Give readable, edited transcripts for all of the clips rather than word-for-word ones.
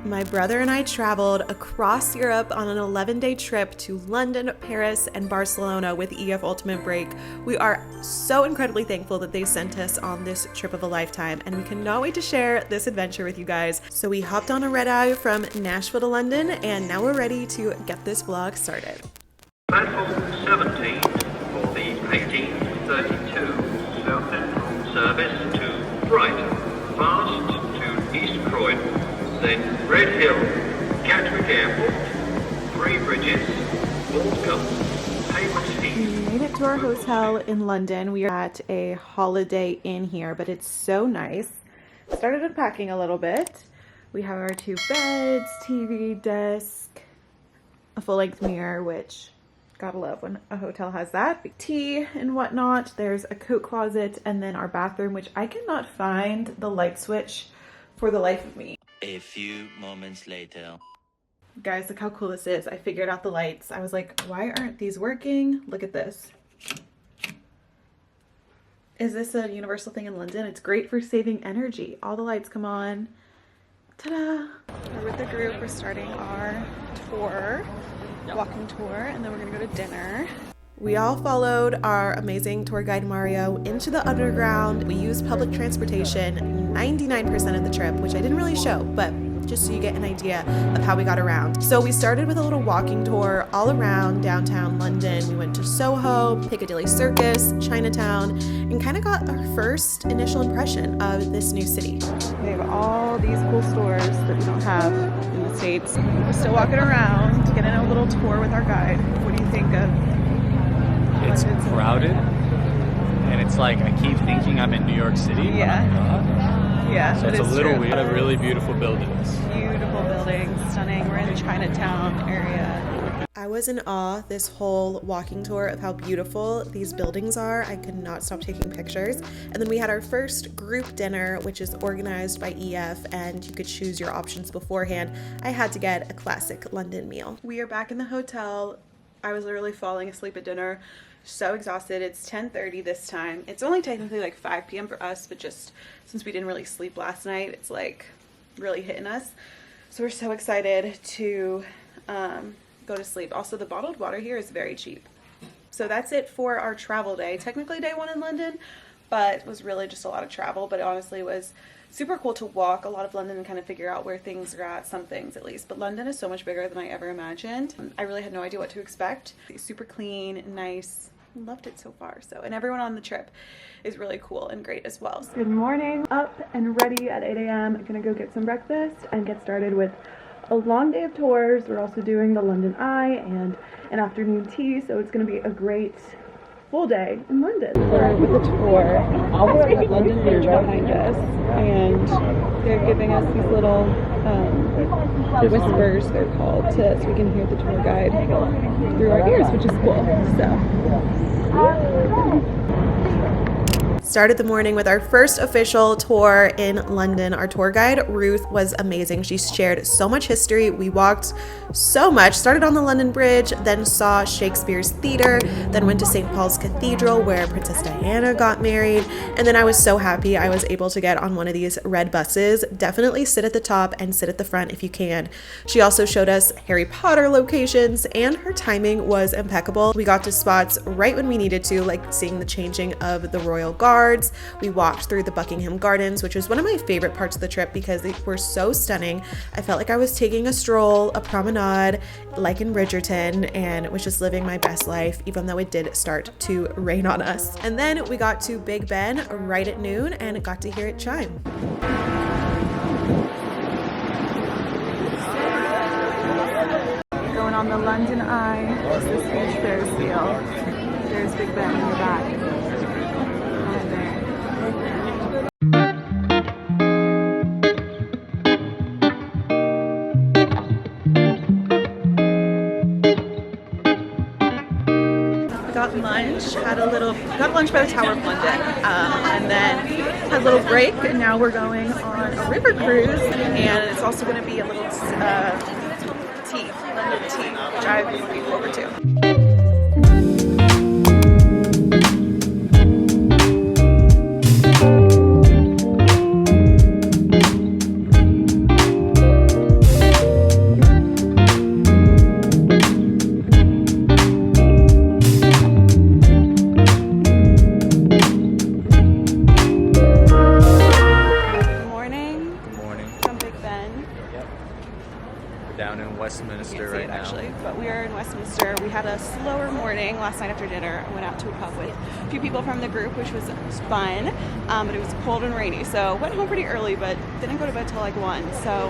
My brother and I traveled across Europe on an 11-day trip to London, Paris, and Barcelona with EF Ultimate Break. We are so incredibly thankful that they sent us on this trip of a lifetime, and we cannot wait to share this adventure with you guys. So we hopped on a red eye from Nashville to London, and now we're ready to get this vlog started. Platform 17 for the 1832 South Central service to Brighton, fast to East Croydon, then Red Hill, Gatwick Airport, Three Bridges, Waltham, Hayward We Heath. made it to our hotel in London. We are at a Holiday Inn here, but it's so nice. Started unpacking a little bit. We have our 2 beds, TV, desk, a full-length mirror, which gotta love when a hotel has that. Big tea and whatnot. There's a coat closet, and then our bathroom, which I cannot find the light switch for the life of me. A few moments later. Guys, look how cool this is. I figured out the lights. I was like, why aren't these working? Look at this. Is this a universal thing in London? It's great for saving energy. All the lights come on. Ta-da! We're with the group. We're starting our tour, walking tour, and then we're gonna go to dinner. We all followed our amazing tour guide Mario into the underground. We used public transportation 99% of the trip, which I didn't really show, but just so you get an idea of how we got around. So we started with a little walking tour all around downtown London. We went to Soho, Piccadilly Circus, Chinatown, and kind of got our first initial impression of this new city. We have all these cool stores that we don't have in the States. We're still walking around, getting a little tour with our guide. What do you think of It's London? crowded, and it's like I keep thinking I'm in New York City, but Yeah. I'm not. Yeah, So it's a that is little true. weird. A lot of really beautiful buildings. Beautiful buildings, stunning. We're in the Chinatown area. I was in awe this whole walking tour of how beautiful these buildings are. I could not stop taking pictures. And then we had our first group dinner, which is organized by EF, and you could choose your options beforehand. I had to get a classic London meal. We are back in the hotel. I was literally falling asleep at dinner. So exhausted. It's 10:30 this time. It's only technically like 5 p.m. for us, but just since we didn't really sleep last night, it's like really hitting us. So we're so excited to go to sleep. Also, the bottled water here is very cheap. So that's it for our travel day. Technically day 1 in London, but it was really just a lot of travel. But it honestly was super cool to walk a lot of London and kind of figure out where things are at, some things at least. But London is so much bigger than I ever imagined. I really had no idea what to expect. It's super clean, nice. Loved it so far. So, and everyone on the trip is really cool and great as well. Good morning. Up and ready at 8 a.m. I'm gonna go get some breakfast and get started with a long day of tours. We're also doing the London Eye and an afternoon tea, so it's gonna be a great full day in London. We're with the tour. London Bridge behind us, and they're giving us these little whispers, they're called, so we can hear the tour guide through our ears, which is cool. Started the morning with our first official tour in London. Our tour guide, Ruth, was amazing. She shared so much history. We walked so much. Started on the London Bridge, then saw Shakespeare's Theatre, then went to St. Paul's Cathedral where Princess Diana got married. And then I was so happy I was able to get on one of these red buses. Definitely sit at the top and sit at the front if you can. She also showed us Harry Potter locations, and her timing was impeccable. We got to spots right when we needed to, like seeing the changing of the Royal Guard. We walked through the Buckingham Gardens, which was one of my favorite parts of the trip because they were so stunning. I felt like I was taking a stroll, a promenade, like in Bridgerton, and was just living my best life, even though it did start to rain on us. And then we got to Big Ben right at noon and got to hear it chime. Going on the London Eye, it's this huge Ferris wheel. There's Big Ben in the back. Got lunch, got lunch by the Tower of London, and then had a little break, and now we're going on a river cruise, and it's also going to be a little tea, London tea, which I've been looking forward to. down in Westminster right now. Actually, but we are in Westminster. We had a slower morning last night after dinner. I went out to a pub with a few people from the group, which was fun, but it was cold and rainy, so went home pretty early, but didn't go to bed till like 1. So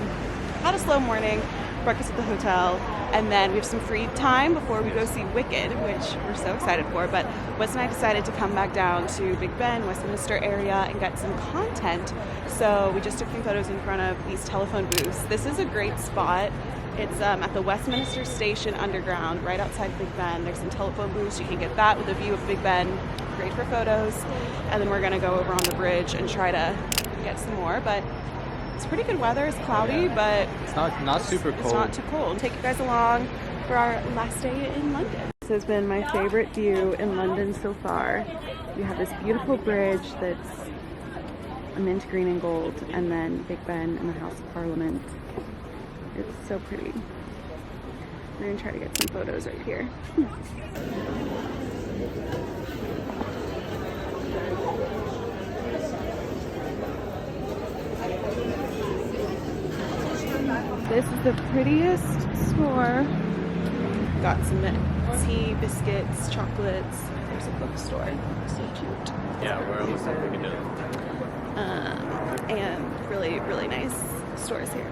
had a slow morning, breakfast at the hotel, and then we have some free time before we go see Wicked, which we're so excited for. But Wes and I decided to come back down to Big Ben, Westminster area, and get some content. So we just took some photos in front of these telephone booths. This is a great spot. It's at the Westminster Station Underground, right outside Big Ben. There's some telephone booths. You can get that with a view of Big Ben. Great for photos. And then we're going to go over on the bridge and try to get some more. But it's pretty good weather. It's cloudy, but it's not super cold. It's not too cold. Take you guys along for our last day in London. This has been my favorite view in London so far. We have this beautiful bridge that's mint green and gold, and then Big Ben and the House of Parliament. It's so pretty. We're gonna try to get some photos right here. This is the prettiest store. Got some tea, biscuits, chocolates. There's a bookstore. So cute. Yeah, where else are we gonna do? And really, really nice stores here.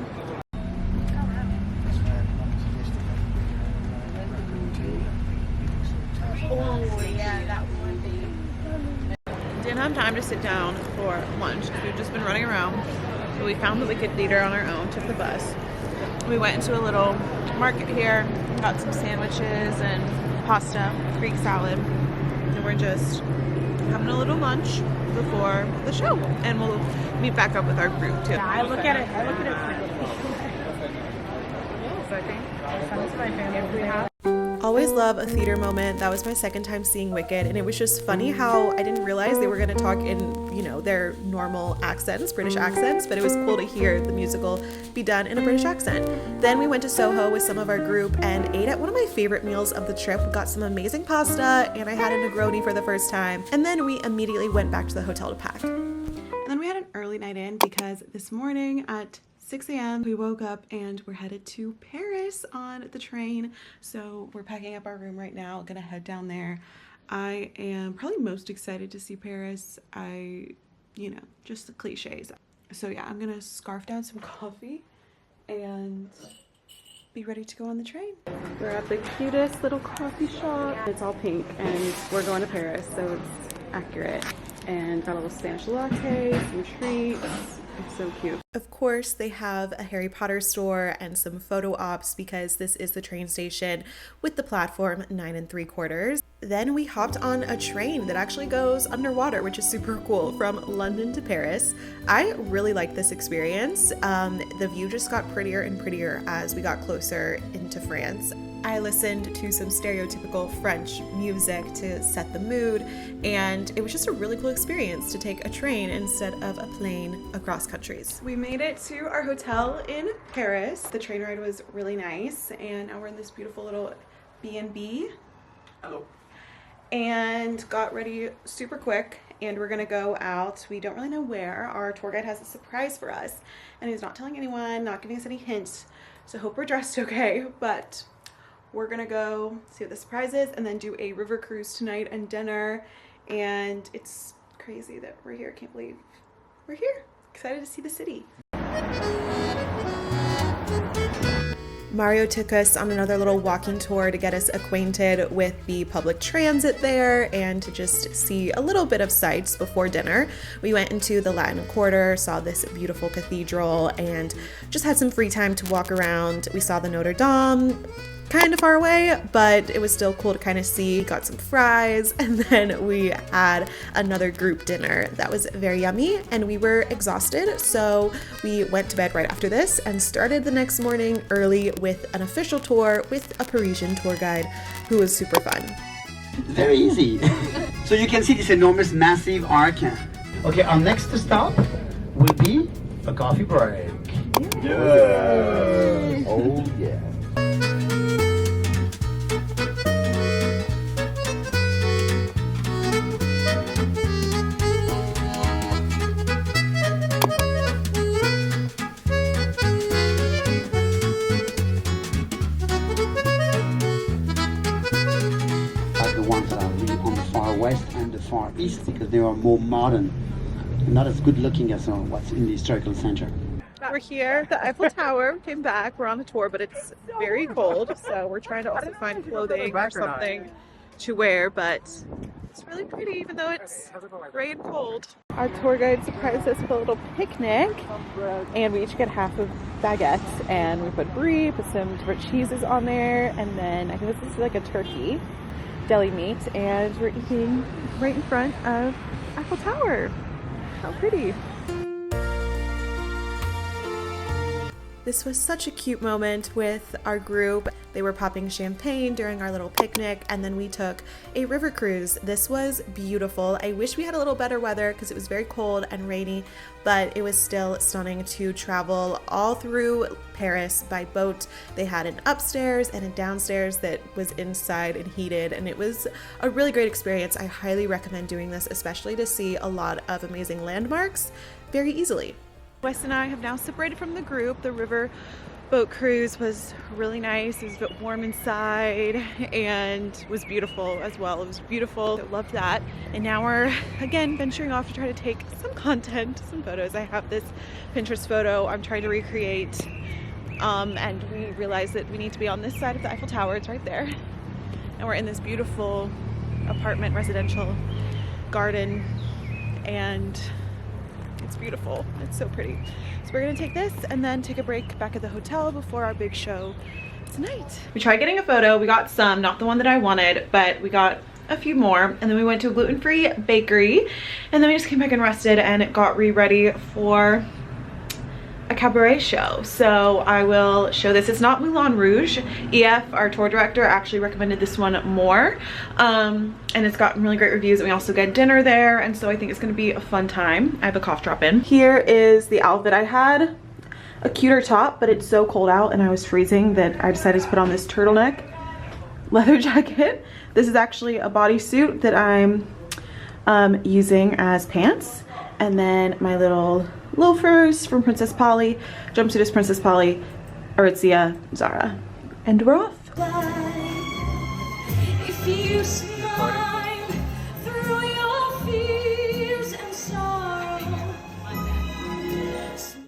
Oh yeah, that one. Didn't have time to sit down for lunch because we've just been running around. So we found the Wicked Theater on our own, took the bus. We went into a little market here, got some sandwiches and pasta, Greek salad, and we're just having a little lunch before the show, and we'll meet back up with our group too. Yeah, I look at it so I think that's my family. If we have Always love a theater moment. That was my second time seeing Wicked, and it was just funny how I didn't realize they were going to talk in, you know, their normal accents, British accents, but it was cool to hear the musical be done in a British accent. Then we went to Soho with some of our group and ate at one of my favorite meals of the trip. We got some amazing pasta, and I had a Negroni for the first time, and then we immediately went back to the hotel to pack. And then we had an early night in because this morning at 6 a.m. we woke up and we're headed to Paris on the train. So we're packing up our room right now, gonna head down there. I am probably most excited to see Paris. Just the cliches. So yeah, I'm gonna scarf down some coffee and be ready to go on the train. We're at the cutest little coffee shop. It's all pink and we're going to Paris, so it's accurate. And got a little Spanish latte, some treats. It's so cute. Of course, they have a Harry Potter store and some photo ops because this is the train station with the platform 9 3/4. Then we hopped on a train that actually goes underwater, which is super cool, from London to Paris. I really liked this experience. The view just got prettier and prettier as we got closer into France. I listened to some stereotypical French music to set the mood, and it was just a really cool experience to take a train instead of a plane across countries. We made it to our hotel in Paris. The train ride was really nice, and now we're in this beautiful little B&B. Hello. And got ready super quick, and we're gonna go out. We don't really know where. Our tour guide has a surprise for us, and he's not telling anyone, not giving us any hints, so hope we're dressed okay, but we're gonna go see what the surprise is and then do a river cruise tonight and dinner. And it's crazy that we're here. I can't believe we're here. Excited to see the city. Mario took us on another little walking tour to get us acquainted with the public transit there and to just see a little bit of sights before dinner. We went into the Latin Quarter, saw this beautiful cathedral, and just had some free time to walk around. We saw the Notre Dame, kind of far away, but it was still cool to kind of see. Got some fries, and then we had another group dinner that was very yummy, and we were exhausted, so we went to bed right after this and started the next morning early with an official tour with a Parisian tour guide who was super fun. Very easy. So you can see this enormous, massive arc. Okay, our next stop will be a coffee break. Yeah. Oh yeah. Far East because they are more modern, not as good looking as what's in the historical center. We're here at the Eiffel Tower. We came back. We're on a tour, but it's very cold, so we're trying to also find clothing or something to wear, but it's really pretty even though it's gray and cold. Our tour guide surprised us with a little picnic, and we each get half of baguettes, and we put brie, put some different cheeses on there, and then I think this is like a turkey deli meat, and we're eating right in front of Eiffel Tower. How pretty. This was such a cute moment with our group. They were popping champagne during our little picnic, and then we took a river cruise. This was beautiful. I wish we had a little better weather because it was very cold and rainy, but it was still stunning to travel all through Paris by boat. They had an upstairs and a downstairs that was inside and heated, and it was a really great experience. I highly recommend doing this, especially to see a lot of amazing landmarks very easily. Wes and I have now separated from the group. The river boat cruise was really nice. It was a bit warm inside and was beautiful as well. It was beautiful. I loved that. And now we're again venturing off to try to take some content, some photos. I have this Pinterest photo I'm trying to recreate, and we realized that we need to be on this side of the Eiffel Tower. It's right there. And we're in this beautiful apartment residential garden, and it's beautiful. It's so pretty. So we're gonna take this and then take a break back at the hotel before our big show tonight. We tried getting a photo. We got some, not the one that I wanted, but we got a few more. And then we went to a gluten-free bakery, and then we just came back and rested and got ready for a cabaret show. So I will show this. It's not Moulin Rouge. EF, our tour director, actually recommended this one more, and it's gotten really great reviews, and we also get dinner there, and so I think it's going to be a fun time. I have a cough drop in. Here is the outfit. I had a cuter top, but it's so cold out and I was freezing that I decided to put on this turtleneck leather jacket. This is actually a bodysuit that I'm using as pants, and then my little loafers from Princess Polly. Jumpsuit is Princess Polly, Aritzia, Zara. And we're off. If you smile through your fears and sorrow.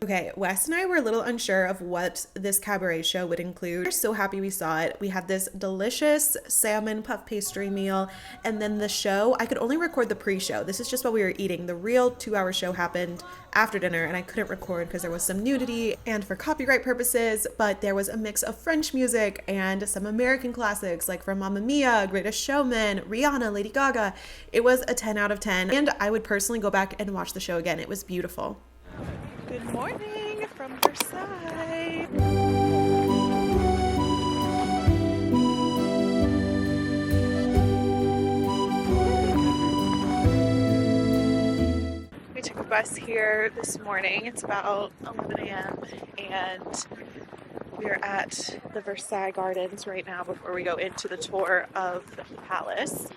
Okay, Wes and I were a little unsure of what this cabaret show would include. We're so happy we saw it. We had this delicious salmon puff pastry meal, and then the show, I could only record the pre-show. This is just while we were eating. The real 2-hour show happened after dinner, and I couldn't record because there was some nudity and for copyright purposes, but there was a mix of French music and some American classics like from Mamma Mia, Greatest Showman, Rihanna, Lady Gaga. It was a 10 out of 10, and I would personally go back and watch the show again. It was beautiful. Good morning from Versailles. We took a bus here this morning. It's about 11 a.m. and we're at the Versailles Gardens right now before we go into the tour of the palace.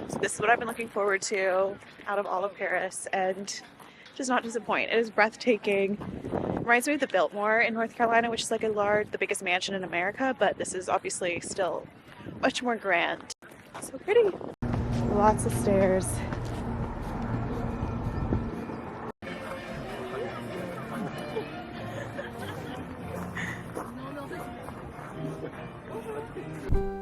So this is what I've been looking forward to out of all of Paris, and does not disappoint. It is breathtaking. Reminds me of the Biltmore in North Carolina, which is like the biggest mansion in America, but this is obviously still much more grand. So pretty. Lots of stairs.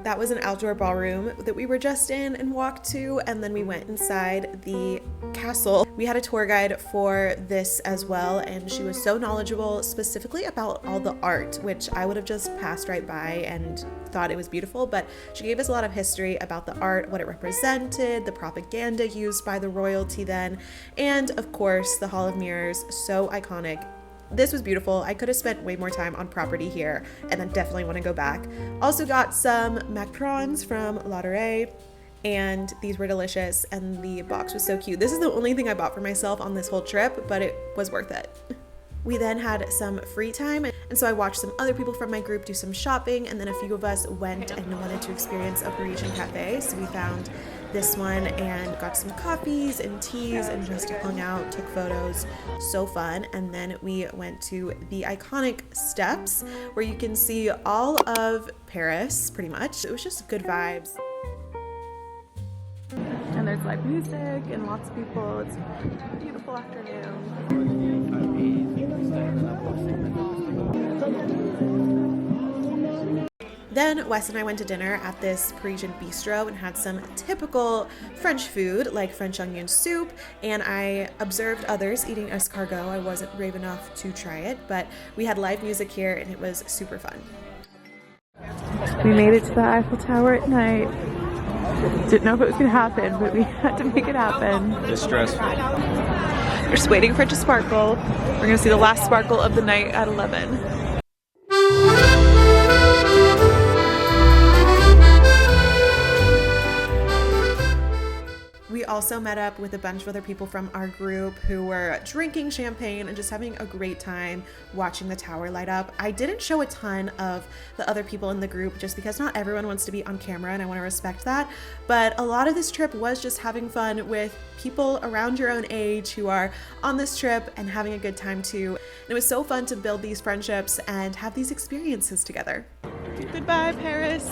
That was an outdoor ballroom that we were just in and walked to, and then we went inside the castle. We had a tour guide for this as well, and she was so knowledgeable specifically about all the art, which I would have just passed right by and thought it was beautiful, but she gave us a lot of history about the art, what it represented, the propaganda used by the royalty then, and of course the Hall of Mirrors, so iconic. This was beautiful. I could have spent way more time on property here, and then definitely want to go back. Also got some macarons from Ladurée, and these were delicious, and the box was so cute. This is the only thing I bought for myself on this whole trip, but it was worth it. We then had some free time, and so I watched some other people from my group do some shopping, and then a few of us went and wanted to experience a Parisian cafe, so we found this one and got some coffees and teas and just hung out, took photos. So fun. And then we went to the iconic steps where you can see all of Paris pretty much. It was just good vibes. And there's live music and lots of people. It's a beautiful afternoon. Then Wes and I went to dinner at this Parisian bistro and had some typical French food like French onion soup, and I observed others eating escargot. I wasn't brave enough to try it, but we had live music here and it was super fun. We made it to the Eiffel Tower at night. Didn't know if it was gonna happen, but we had to make it happen. It's stressful. We're just waiting for it to sparkle. We're gonna see the last sparkle of the night at 11. We also met up with a bunch of other people from our group who were drinking champagne and just having a great time watching the tower light up. I didn't show a ton of the other people in the group just because not everyone wants to be on camera, and I want to respect that. But a lot of this trip was just having fun with people around your own age who are on this trip and having a good time too. And it was so fun to build these friendships and have these experiences together. Goodbye, Paris.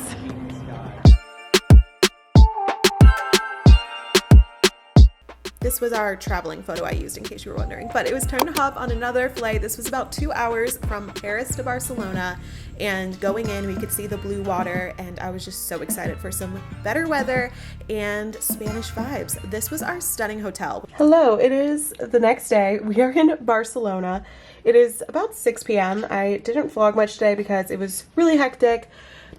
This was our traveling photo I used in case you were wondering, but it was time to hop on another flight. This was about 2 hours from Paris to Barcelona, and going in we could see the blue water, and I was just so excited for some better weather and Spanish vibes. This was our stunning hotel. Hello, it is the next day. We are in Barcelona. It is about 6 p.m. I didn't vlog much today because it was really hectic.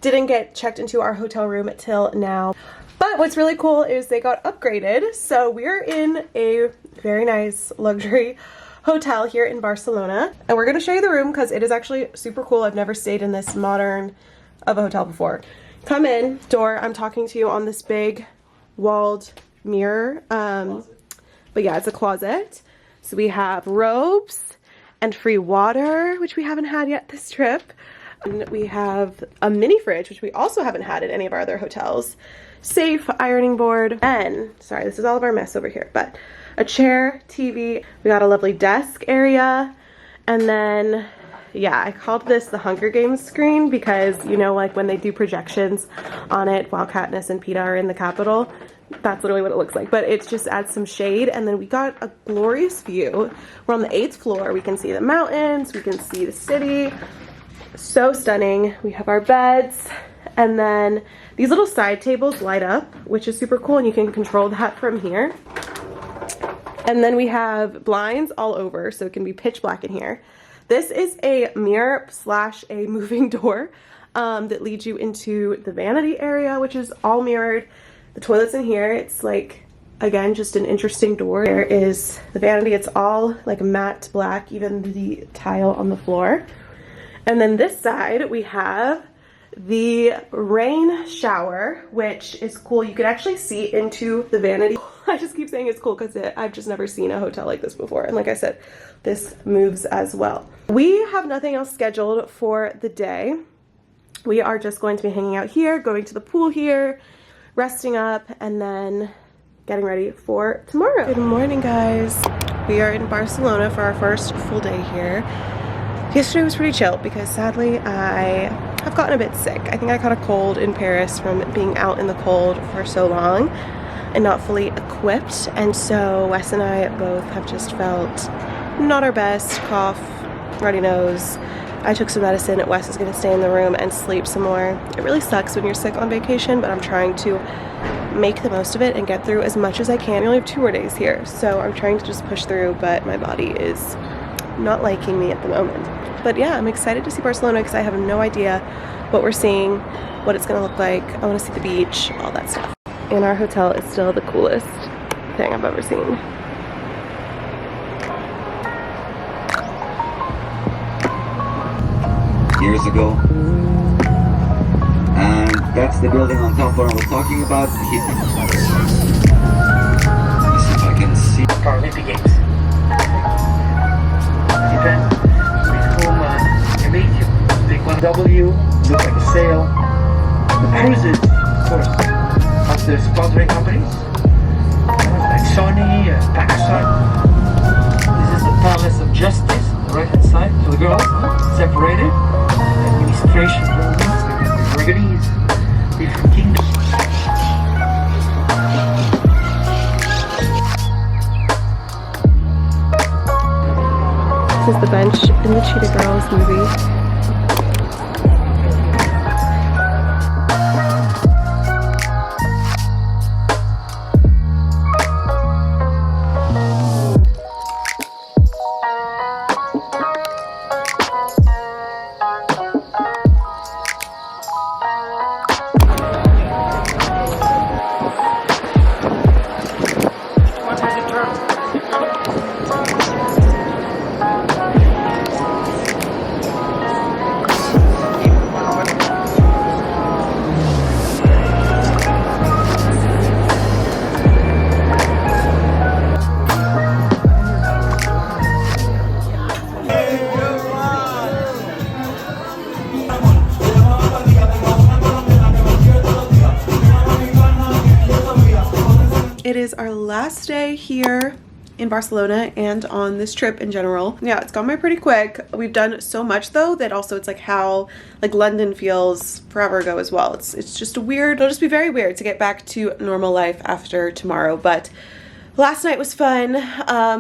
Didn't get checked into our hotel room till now. But what's really cool is they got upgraded. So we're in a very nice luxury hotel here in Barcelona. And we're gonna show you the room because it is actually super cool. I've never stayed in this modern of a hotel before. Come in, door, I'm talking to you on this big walled mirror. But yeah, it's a closet. So we have robes and free water, which we haven't had yet this trip. And we have a mini fridge, which we also haven't had at any of our other hotels. Safe, ironing board, and sorry, this is all of our mess over here, but a chair, TV. We got a lovely desk area, and then yeah, I called this the Hunger Games screen because, you know, like when they do projections on it while Katniss and Peeta are in the Capitol, that's literally what it looks like, but it just adds some shade. And then we got a glorious view. We're on the 8th floor. We can see the mountains, we can see the city. So stunning. We have our beds, and then these little side tables light up, which is super cool, and you can control that from here. And then we have blinds all over, so it can be pitch black in here. This is a mirror slash a moving door that leads you into the vanity area, which is all mirrored. The toilet's in here. It's like, again, just an interesting door. There is the vanity. It's all like matte black, even the tile on the floor. And then this side, we have the rain shower, which is cool. You can actually see into the vanity. I just keep saying it's cool because I've just never seen a hotel like this before. And like I said, this moves as well. We have nothing else scheduled for the day. We are just going to be hanging out here, going to the pool here, resting up, and then getting ready for tomorrow. Good morning, guys. We are in Barcelona for our first full day here. Yesterday was pretty chill because sadly I have gotten a bit sick. I think I caught a cold in Paris from being out in the cold for so long and not fully equipped, and so Wes and I both have just felt not our best. Cough, runny nose. I took some medicine. Wes is going to stay in the room and sleep some more. It really sucks when you're sick on vacation, but I'm trying to make the most of it and get through as much as I can. We only have 2 more days here, so I'm trying to just push through, but my body is not liking me at the moment. But yeah, I'm excited to see Barcelona because I have no idea what we're seeing, what it's gonna look like. I want to see the beach, all that stuff. And our hotel is still the coolest thing I've ever seen. Years ago, and that's the building on top where I was talking about. Let me see if I can see. Olympic Games. Event with whom you meet, you pick one W, look at the sail, the cruises, of course, of the sponsoring companies, like Sony, Pakistan. This is the Palace of Justice, the right hand side, to the girls, separated. Administration buildings, Burgundies, different kingdoms. This is the bench in the Cheetah Girls movie. It is our last day here in Barcelona and on this trip in general. Yeah, it's gone by pretty quick. We've done so much though that also it's like how like London feels forever ago as well. It's just it'll just be very weird to get back to normal life after tomorrow. But last night was fun,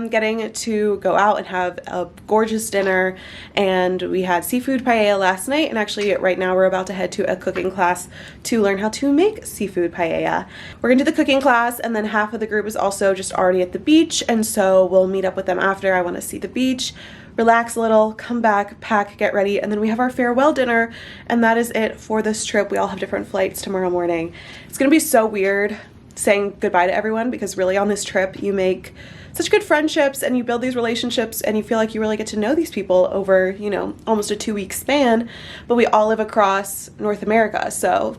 getting to go out and have a gorgeous dinner, and we had seafood paella last night, and actually right now we're about to head to a cooking class to learn how to make seafood paella. We're gonna do the cooking class, and then half of the group is also just already at the beach, and so we'll meet up with them after. I wanna see the beach, relax a little, come back, pack, get ready, and then we have our farewell dinner, and that is it for this trip. We all have different flights tomorrow morning. It's gonna be so weird saying goodbye to everyone, because really on this trip you make such good friendships and you build these relationships and you feel like you really get to know these people over, you know, almost a 2-week span, but we all live across North America, so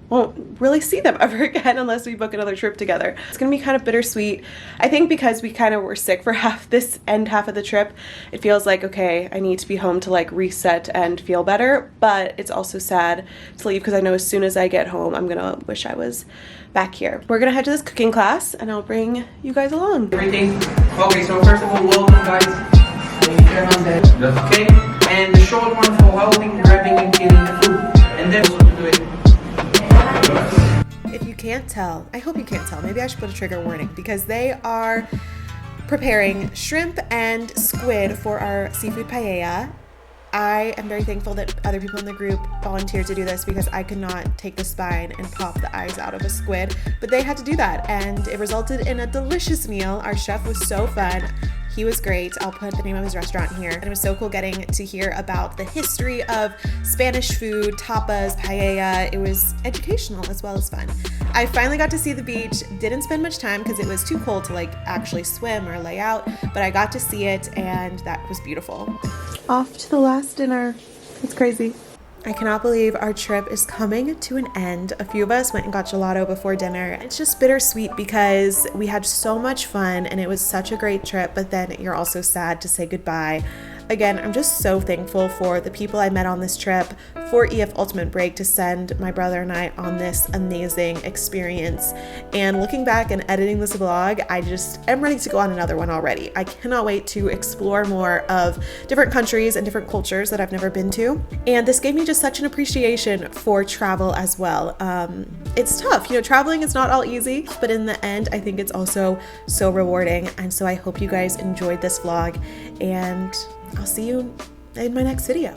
won't really see them ever again unless we book another trip together. It's gonna be kind of bittersweet. I think because we kind of were sick for half of the trip, it feels like, okay, I need to be home to like reset and feel better, but it's also sad to leave because I know as soon as I get home, I'm gonna wish I was back here. We're gonna head to this cooking class and I'll bring you guys along. Everything. Okay, so first of all, welcome guys. Okay, and the short one for holding, grabbing, and getting the food, and then we'll do it. If you can't tell, I hope you can't tell, maybe I should put a trigger warning, because they are preparing shrimp and squid for our seafood paella. I am very thankful that other people in the group volunteered to do this because I could not take the spine and pop the eyes out of a squid, but they had to do that and it resulted in a delicious meal. Our chef was so fun. He was great. I'll put the name of his restaurant here. And it was so cool getting to hear about the history of Spanish food, tapas, paella. It was educational as well as fun. I finally got to see the beach. Didn't spend much time because it was too cold to like actually swim or lay out, but I got to see it and that was beautiful. Off to the last dinner. It's crazy. I cannot believe our trip is coming to an end. A few of us went and got gelato before dinner. It's just bittersweet because we had so much fun and it was such a great trip, but then you're also sad to say goodbye. Again, I'm just so thankful for the people I met on this trip, for EF Ultimate Break to send my brother and I on this amazing experience. And looking back and editing this vlog, I just am ready to go on another one already. I cannot wait to explore more of different countries and different cultures that I've never been to. And this gave me just such an appreciation for travel as well. It's tough, you know, traveling is not all easy, but in the end, I think it's also so rewarding. And so I hope you guys enjoyed this vlog, and I'll see you in my next video.